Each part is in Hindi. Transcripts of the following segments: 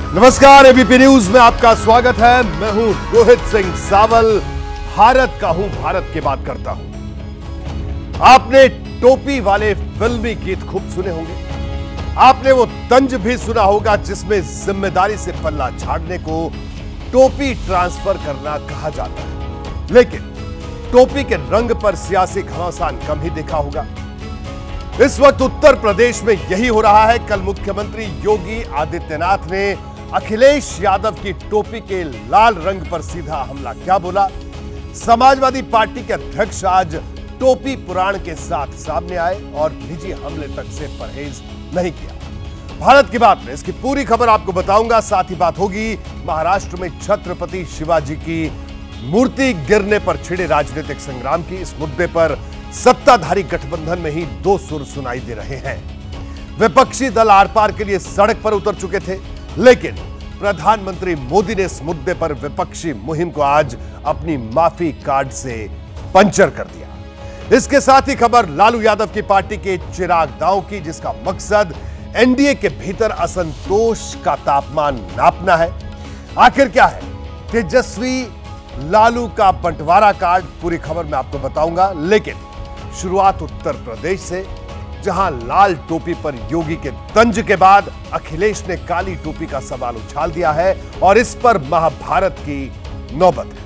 नमस्कार, एबीपी न्यूज में आपका स्वागत है। मैं हूं रोहित सिंह सावल। भारत का हूं, भारत की बात करता हूं। आपने टोपी वाले फिल्मी गीत खूब सुने होंगे। आपने वो तंज भी सुना होगा जिसमें जिम्मेदारी से पल्ला झाड़ने को टोपी ट्रांसफर करना कहा जाता है। लेकिन टोपी के रंग पर सियासी घमासान कम ही देखा होगा। इस वक्त उत्तर प्रदेश में यही हो रहा है। कल मुख्यमंत्री योगी आदित्यनाथ ने अखिलेश यादव की टोपी के लाल रंग पर सीधा हमला क्या बोला। समाजवादी पार्टी के अध्यक्ष आज टोपी पुराण के साथ सामने आए और निजी हमले तक से परहेज नहीं किया। भारत की बात में इसकी पूरी खबर आपको बताऊंगा। साथ ही बात होगी महाराष्ट्र में छत्रपति शिवाजी की मूर्ति गिरने पर छिड़े राजनीतिक संग्राम की। इस मुद्दे पर सत्ताधारी गठबंधन में ही दो सुर सुनाई दे रहे हैं। विपक्षी दल आर पार के लिए सड़क पर उतर चुके थे, लेकिन प्रधानमंत्री मोदी ने इस मुद्दे पर विपक्षी मुहिम को आज अपनी माफी कार्ड से पंचर कर दिया। इसके साथ ही खबर लालू यादव की पार्टी के चिराग दांव की, जिसका मकसद एनडीए के भीतर असंतोष का तापमान नापना है। आखिर क्या है तेजस्वी लालू का बंटवारा कार्ड, पूरी खबर मैं आपको बताऊंगा। लेकिन शुरुआत उत्तर प्रदेश से, जहां लाल टोपी पर योगी के तंज के बाद अखिलेश ने काली टोपी का सवाल उछाल दिया है और इस पर महाभारत की नौबत है।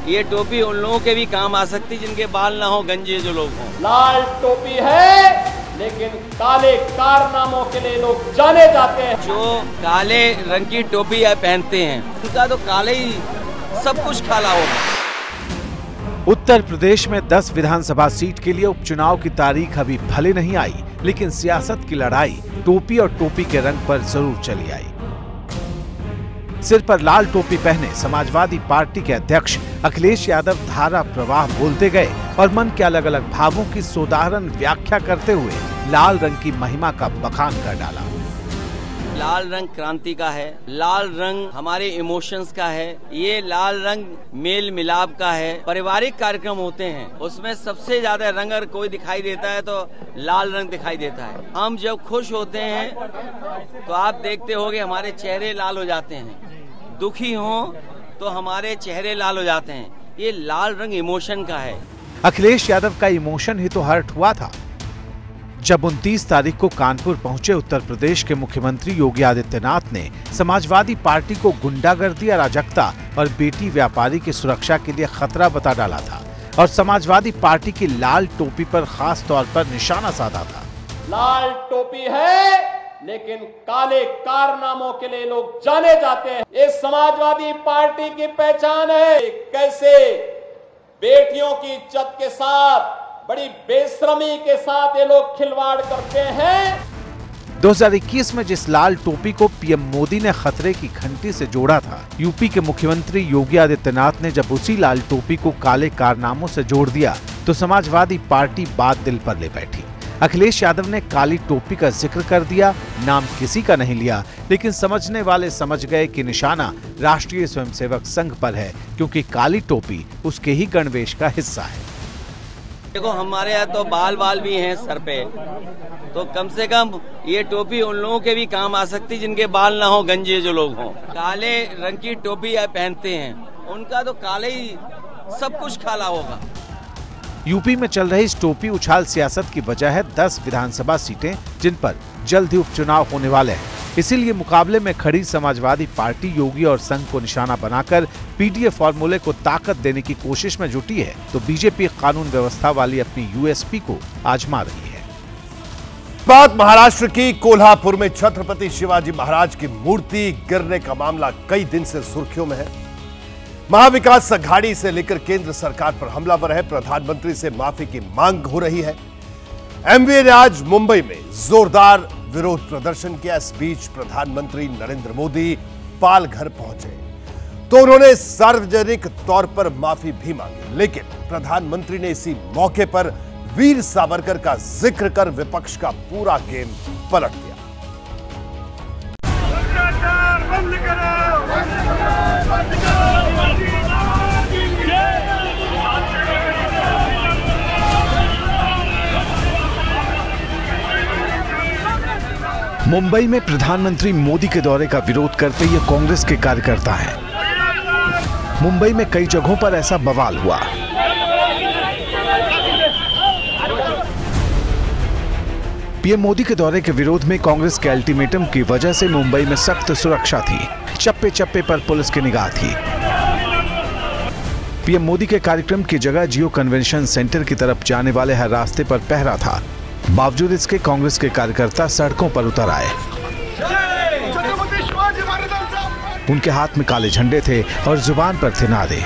ये टोपी उन लोगों के भी काम आ सकती जिनके बाल ना हो, गंजे जो लोग हों। लाल टोपी है लेकिन काले कारनामों के लिए लोग जाने जाते हैं। जो काले रंग की टोपी पहनते हैं उनका तो काले ही सब कुछ काला होगा। उत्तर प्रदेश में 10 विधानसभा सीट के लिए उपचुनाव की तारीख अभी भले नहीं आई, लेकिन सियासत की लड़ाई टोपी और टोपी के रंग पर जरूर चली आई। सिर पर लाल टोपी पहने समाजवादी पार्टी के अध्यक्ष अखिलेश यादव धारा प्रवाह बोलते गए और मन के अलग अलग भावों की सोदाहरण व्याख्या करते हुए लाल रंग की महिमा का बखान कर डाला। लाल रंग क्रांति का है, लाल रंग हमारे इमोशंस का है, ये लाल रंग मेल मिलाप का है। पारिवारिक कार्यक्रम होते हैं उसमें सबसे ज्यादा रंग अगर कोई दिखाई देता है तो लाल रंग दिखाई देता है। हम जब खुश होते हैं तो आप देखते होंगे हमारे चेहरे लाल हो जाते हैं, दुखी हो तो हमारे चेहरे लाल हो जाते हैं। ये लाल रंग इमोशन का है। अखिलेश यादव का इमोशन ही तो हर्ट हुआ था जब 29 तारीख को कानपुर पहुंचे उत्तर प्रदेश के मुख्यमंत्री योगी आदित्यनाथ ने समाजवादी पार्टी को गुंडागर्दी, अराजकता और बेटी व्यापारी की सुरक्षा के लिए खतरा बता डाला था और समाजवादी पार्टी की लाल टोपी पर खास तौर पर निशाना साधा था। लाल टोपी है लेकिन काले कारनामों के लिए लोग जाने जाते हैं। ये समाजवादी पार्टी की पहचान है। कैसे बेटियों की इज्जत के साथ, बड़ी बेशर्मी के साथ ये लोग खिलवाड़ करते हैं। 2021 में जिस लाल टोपी को पीएम मोदी ने खतरे की घंटी से जोड़ा था, यूपी के मुख्यमंत्री योगी आदित्यनाथ ने जब उसी लाल टोपी को काले कारनामों से जोड़ दिया तो समाजवादी पार्टी बात दिल पर ले बैठी। अखिलेश यादव ने काली टोपी का जिक्र कर दिया, नाम किसी का नहीं लिया, लेकिन समझने वाले समझ गए कि निशाना राष्ट्रीय स्वयंसेवक संघ पर है, क्योंकि काली टोपी उसके ही गणवेश का हिस्सा है। देखो हमारे यहाँ तो बाल भी हैं सर पे, तो कम से कम ये टोपी उन लोगों के भी काम आ सकती जिनके बाल ना हो, गंजे जो लोग हों। काले रंग की टोपी पहनते हैं उनका तो काले ही सब कुछ काला होगा। यूपी में चल रही इस टोपी उछाल सियासत की वजह है 10 विधानसभा सीटें जिन पर जल्द ही उपचुनाव होने वाले हैं। इसीलिए मुकाबले में खड़ी समाजवादी पार्टी योगी और संघ को निशाना बनाकर पीडीए फॉर्मूले को ताकत देने की कोशिश में जुटी है, तो बीजेपी कानून व्यवस्था वाली अपनी यूएसपी को आजमा रही है। बात महाराष्ट्र की कोल्हापुर में छत्रपति शिवाजी महाराज की मूर्ति गिरने का मामला कई दिन से सुर्खियों में है। महाविकास अघाड़ी से लेकर केंद्र सरकार पर हमलावर है। प्रधानमंत्री से माफी की मांग हो रही है। एमवीए ने आज मुंबई में जोरदार विरोध प्रदर्शन किया। इस बीच प्रधानमंत्री नरेंद्र मोदी पालघर पहुंचे तो उन्होंने सार्वजनिक तौर पर माफी भी मांगी, लेकिन प्रधानमंत्री ने इसी मौके पर वीर सावरकर का जिक्र कर विपक्ष का पूरा गेम पलट दिया। मुंबई में प्रधानमंत्री मोदी के दौरे का विरोध करते ये कांग्रेस के कार्यकर्ता हैं। मुंबई में कई जगहों पर ऐसा बवाल हुआ। पीएम मोदी के दौरे के विरोध में कांग्रेस के अल्टीमेटम की वजह से मुंबई में सख्त सुरक्षा थी। चप्पे चप्पे पर पुलिस की निगाह थी। पीएम मोदी के कार्यक्रम की जगह जियो कन्वेंशन सेंटर की तरफ जाने वाले हर रास्ते पर पहरा था। बावजूद इसके कांग्रेस के कार्यकर्ता सड़कों पर उतर आए। उनके हाथ में काले झंडे थे और जुबान पर थे नारे।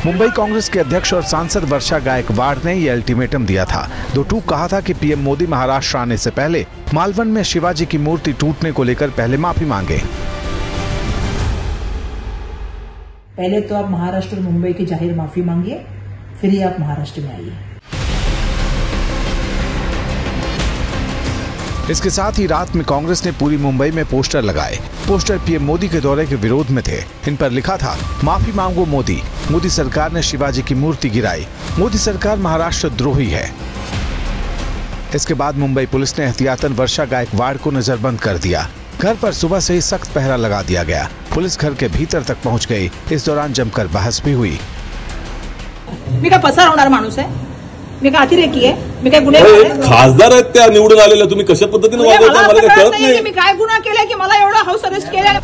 मुंबई कांग्रेस के अध्यक्ष और सांसद वर्षा गायकवाड़ ने यह अल्टीमेटम दिया था। दो टूक कहा था कि पीएम मोदी महाराष्ट्र आने से पहले मालवन में शिवाजी की मूर्ति टूटने को लेकर पहले माफी मांगे। पहले तो आप महाराष्ट्र और मुंबई की जाहिर माफी मांगिए, फिर ही आप महाराष्ट्र में आइए। इसके साथ ही रात में कांग्रेस ने पूरी मुंबई में पोस्टर लगाए। पोस्टर पीएम मोदी के दौरे के विरोध में थे। इन पर लिखा था, माफी मांगो मोदी, मोदी सरकार ने शिवाजी की मूर्ति गिराई, मोदी सरकार महाराष्ट्र द्रोही है। इसके बाद मुंबई पुलिस ने एहतियातन वर्षा गायकवाड़ को नजरबंद कर दिया। घर पर सुबह से ही सख्त पहरा लगा दिया गया। पुलिस घर के भीतर तक पहुंच गई। इस दौरान जमकर बहस भी हुई। मी काय पसार होणार माणूस आहे, मी काय अतिरेकी आहे, मी काय गुन्हेगार आहे? खासदार आहेत त्या निवडून आलेल्या, तुम्ही कशा पद्धतीने वागवता मला काही कळत नाही। मी काय गुन्हा केलाय की मला एवढा हाऊस अरेस्ट केलाय?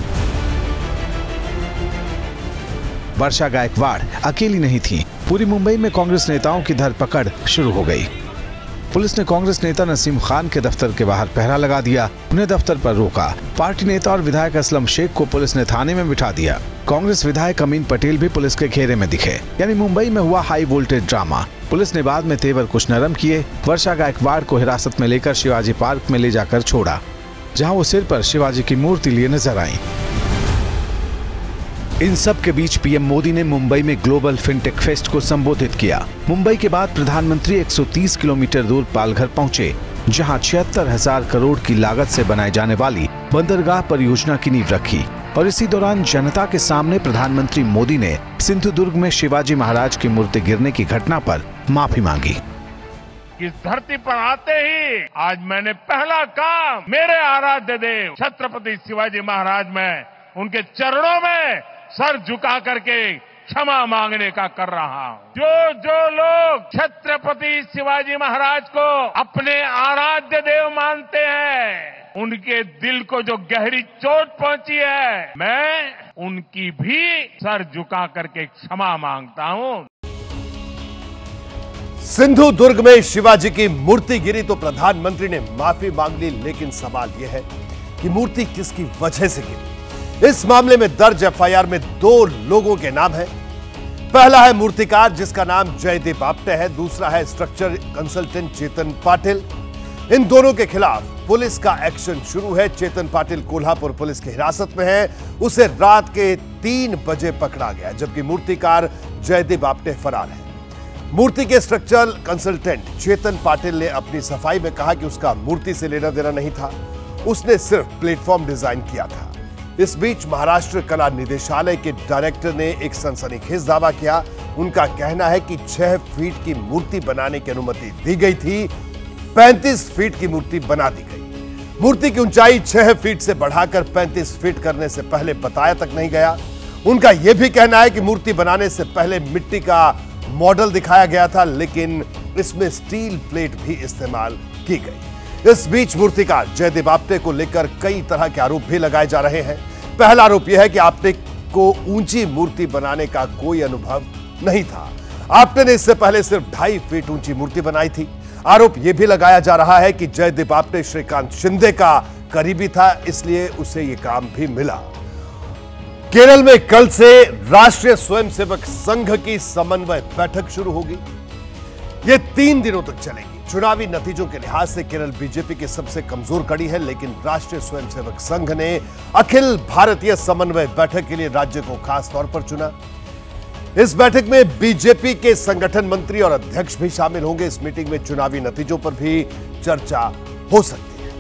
वर्षा गायकवाड़ अकेली नहीं थी। पूरी मुंबई में कांग्रेस नेताओं की धरपकड़ शुरू हो गई। पुलिस ने कांग्रेस नेता नसीम खान के दफ्तर के बाहर पहरा लगा दिया। उन्हें दफ्तर पर रोका। पार्टी नेता और विधायक असलम शेख को पुलिस ने थाने में बिठा दिया। कांग्रेस विधायक अमीन पटेल भी पुलिस के घेरे में दिखे। यानी मुंबई में हुआ हाई वोल्टेज ड्रामा। पुलिस ने बाद में तेवर कुछ नरम किए। वर्षा गायकवाड़ को हिरासत में लेकर शिवाजी पार्क में ले जाकर छोड़ा, जहां वो सिर पर शिवाजी की मूर्ति लिए नजर आई। इन सब के बीच पीएम मोदी ने मुंबई में ग्लोबल फिनटेक फेस्ट को संबोधित किया। मुंबई के बाद प्रधानमंत्री 130 किलोमीटर दूर पालघर पहुंचे, जहां 76,000 करोड़ की लागत से बनाए जाने वाली बंदरगाह परियोजना की नींव रखी। और इसी दौरान जनता के सामने प्रधानमंत्री मोदी ने सिंधुदुर्ग में शिवाजी महाराज की मूर्ति गिरने की घटना पर माफी मांगी। इस धरती पर आते ही आज मैंने पहला काम मेरे आराध्य देव छत्रपति शिवाजी महाराज में उनके चरणों में सर झुका करके क्षमा मांगने का कर रहा हूं। जो लोग छत्रपति शिवाजी महाराज को अपने आराध्य देव मानते हैं, उनके दिल को जो गहरी चोट पहुंची है, मैं उनकी भी सर झुका करके क्षमा मांगता हूं। सिंधुदुर्ग में शिवाजी की मूर्ति गिरी तो प्रधानमंत्री ने माफी मांग ली, लेकिन सवाल यह है कि मूर्ति किसकी वजह से गिरी। इस मामले में दर्ज एफआईआर में 2 लोगों के नाम हैं। पहला है मूर्तिकार, जिसका नाम जयदेव आप्टे है। दूसरा है स्ट्रक्चर कंसल्टेंट चेतन पाटिल। इन दोनों के खिलाफ पुलिस का एक्शन शुरू है। चेतन पाटिल कोल्हापुर पुलिस की हिरासत में है। उसे रात के 3 बजे पकड़ा गया, जबकि मूर्तिकार जयदेव आप्टे फरार है। मूर्ति के स्ट्रक्चरल कंसल्टेंट चेतन पाटिल ने अपनी सफाई में कहा कि उसका मूर्ति से लेना देना नहीं था, उसने सिर्फ प्लेटफॉर्म डिजाइन किया था। इस बीच महाराष्ट्र कला निदेशालय के डायरेक्टर ने एक सनसनीखेज दावा किया। उनका कहना है कि 6 फीट की मूर्ति बनाने की अनुमति दी गई थी, 35 फीट की मूर्ति बना दी गई। मूर्ति की ऊंचाई 6 फीट से बढ़ाकर 35 फीट करने से पहले बताया तक नहीं गया। उनका यह भी कहना है कि मूर्ति बनाने से पहले मिट्टी का मॉडल दिखाया गया था, लेकिन इसमें स्टील प्लेट भी इस्तेमाल की गई। इस बीच मूर्तिकार जयदेव आप्टे को लेकर कई तरह के आरोप भी लगाए जा रहे हैं। पहला आरोप यह है कि आप्टे को ऊंची मूर्ति बनाने का कोई अनुभव नहीं था। आप्टे ने इससे पहले सिर्फ 2.5 फीट ऊंची मूर्ति बनाई थी। आरोप यह भी लगाया जा रहा है कि जयदेव आप्टे श्रीकांत शिंदे का करीबी था, इसलिए उसे यह काम भी मिला। केरल में कल से राष्ट्रीय स्वयंसेवक संघ की समन्वय बैठक शुरू होगी। यह 3 दिनों तक चलेगी। चुनावी नतीजों के लिहाज से केरल बीजेपी की सबसे कमजोर कड़ी है, लेकिन राष्ट्रीय स्वयंसेवक संघ ने अखिल भारतीय समन्वय बैठक के लिए राज्य को खास तौर पर चुना। इस बैठक में बीजेपी के संगठन मंत्री और अध्यक्ष भी शामिल होंगे। इस मीटिंग में चुनावी नतीजों पर भी चर्चा हो सकती है।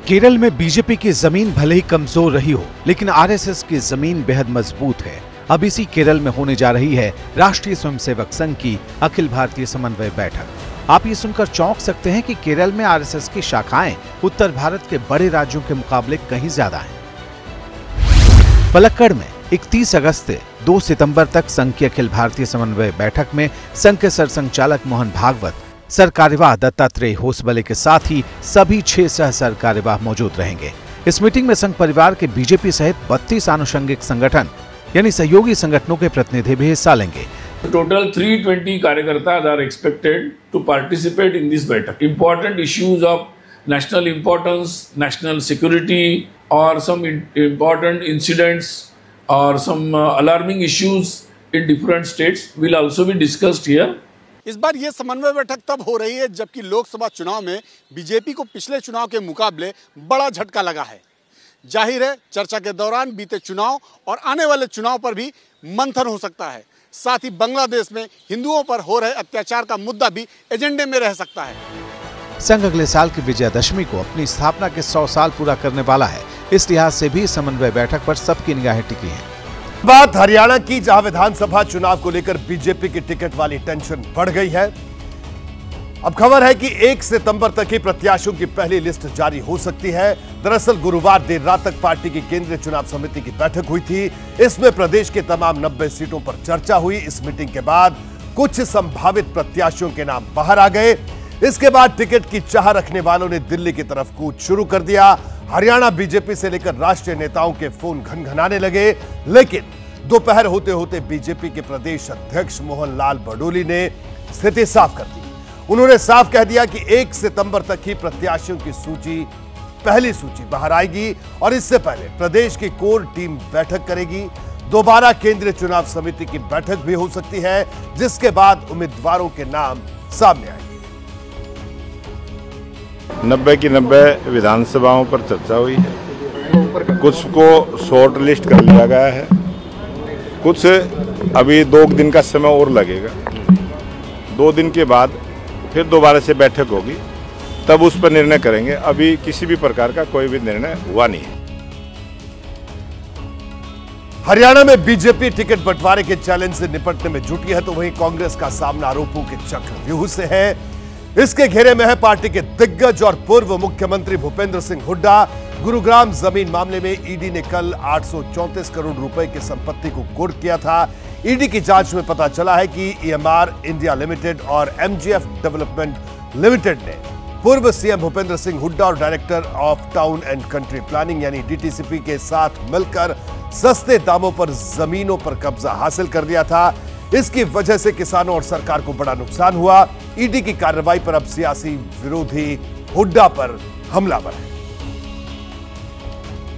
केरल में बीजेपी की जमीन भले ही कमजोर रही हो, लेकिन आरएसएस की जमीन बेहद मजबूत है। अब इसी केरल में होने जा रही है राष्ट्रीय स्वयंसेवक संघ की अखिल भारतीय समन्वय बैठक। आप ये सुनकर चौंक सकते हैं कि केरल में आरएसएस की शाखाएं उत्तर भारत के बड़े राज्यों के मुकाबले कहीं ज्यादा हैं। पलक्कड़ में 31 अगस्त से 2 सितंबर तक संघ की अखिल भारतीय समन्वय बैठक में संघ के सरसंघचालक मोहन भागवत, सरकार्यवाह दत्तात्रेय होसबले के साथ ही सभी 6 सह सरकार्यवाह मौजूद रहेंगे। इस मीटिंग में संघ परिवार के बीजेपी सहित 32 आनुषंगिक संगठन यानी सहयोगी संगठनों के प्रतिनिधि भी हिस्सा लेंगे। Total 320 कार्यकर्ता are expected to participate in this बैठक. Important issues of national importance, national security, or some important incidents or some alarming issues in different states will also be discussed here. इस बार ये समन्वय बैठक तब हो रही है जबकि लोकसभा चुनाव में बीजेपी को पिछले चुनाव के मुकाबले बड़ा झटका लगा है। जाहिर है चर्चा के दौरान बीते चुनाव और आने वाले चुनाव पर भी मंथन हो सकता है। साथ ही बांग्लादेश में हिंदुओं पर हो रहे अत्याचार का मुद्दा भी एजेंडे में रह सकता है। संघ अगले साल की विजयादशमी को अपनी स्थापना के 100 साल पूरा करने वाला है। इस लिहाज से भी समन्वय बैठक पर सबकी निगाहें टिकी हैं। बात हरियाणा की, जहां विधानसभा चुनाव को लेकर बीजेपी की टिकट वाली टेंशन बढ़ गई है। अब खबर है कि 1 सितंबर तक ही प्रत्याशियों की पहली लिस्ट जारी हो सकती है। दरअसल गुरुवार देर रात तक पार्टी की केंद्रीय चुनाव समिति की बैठक हुई थी। इसमें प्रदेश के तमाम 90 सीटों पर चर्चा हुई। इस मीटिंग के बाद कुछ संभावित प्रत्याशियों के नाम बाहर आ गए। इसके बाद टिकट की चाह रखने वालों ने दिल्ली की तरफ कूच शुरू कर दिया। हरियाणा बीजेपी से लेकर राष्ट्रीय नेताओं के फोन घनघनाने लगे, लेकिन दोपहर होते होते बीजेपी के प्रदेश अध्यक्ष मोहन लाल बडोली ने स्थिति साफ कर दी। उन्होंने साफ कह दिया कि 1 सितंबर तक ही प्रत्याशियों की पहली सूची बाहर आएगी और इससे पहले प्रदेश की कोर टीम बैठक करेगी। दोबारा केंद्रीय चुनाव समिति की बैठक भी हो सकती है, जिसके बाद उम्मीदवारों के नाम सामने आएंगे। 90 की 90 विधानसभाओं पर चर्चा हुई है। कुछ को शॉर्ट लिस्ट कर लिया गया है, कुछ अभी 2 दिन का समय और लगेगा। 2 दिन के बाद फिर दोबारा से बैठक होगी, तब उस पर निर्णय करेंगे। अभी किसी भी प्रकार का कोई भी निर्णय हुआ नहीं है। हरियाणा में बीजेपी टिकट बंटवारे के चैलेंज से निपटने में जुटी है, तो वहीं कांग्रेस का सामना आरोपों के चक्रव्यूह से है। इसके घेरे में है पार्टी के दिग्गज और पूर्व मुख्यमंत्री भूपेंद्र सिंह हुड्डा। गुरुग्राम जमीन मामले में ईडी ने कल 834 करोड़ रुपए की संपत्ति को कुर्क किया था। ईडी की जांच में पता चला है कि ईएमआर इंडिया लिमिटेड और एमजीएफ डेवलपमेंट लिमिटेड ने पूर्व सीएम भूपेंद्र सिंह हुड्डा और director of town and country planning यानी डीटीसीपी के साथ मिलकर सस्ते दामों पर जमीनों पर कब्जा हासिल कर लिया था। इसकी वजह से किसानों और सरकार को बड़ा नुकसान हुआ। ईडी की कार्रवाई पर अब सियासी विरोधी हुड्डा पर हमलावर है।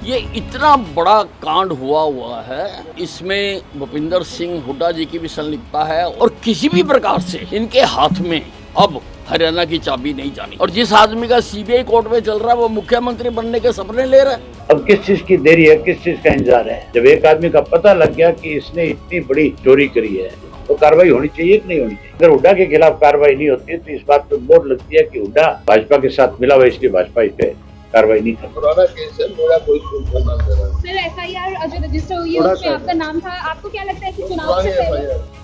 ये इतना बड़ा कांड हुआ है, इसमें भूपेंद्र सिंह हुड्डा जी की भी संलिप्तता है और किसी भी प्रकार से इनके हाथ में अब हरियाणा की चाबी नहीं जानी। और जिस आदमी का सीबीआई कोर्ट में चल रहा है वो मुख्यमंत्री बनने के सपने ले रहा है। अब किस चीज की देरी है, किस चीज का इंतजार है? जब एक आदमी का पता लग गया कि इसने इतनी बड़ी चोरी करी है तो कार्रवाई होनी चाहिए कि नहीं होनी चाहिए? अगर हुड्डा के खिलाफ कार्रवाई नहीं होती तो इस बात पर बोर्ड लगती है कि हुड्डा भाजपा के साथ मिला हुआ, इसलिए भाजपा इस पे कार्रवाई नहीं कर। पुराना केस है, मेरा कोई सर एफआईआर जो रजिस्टर हुई है उसमें आपका नाम था, आपको क्या लगता है कि चुनाव से पहले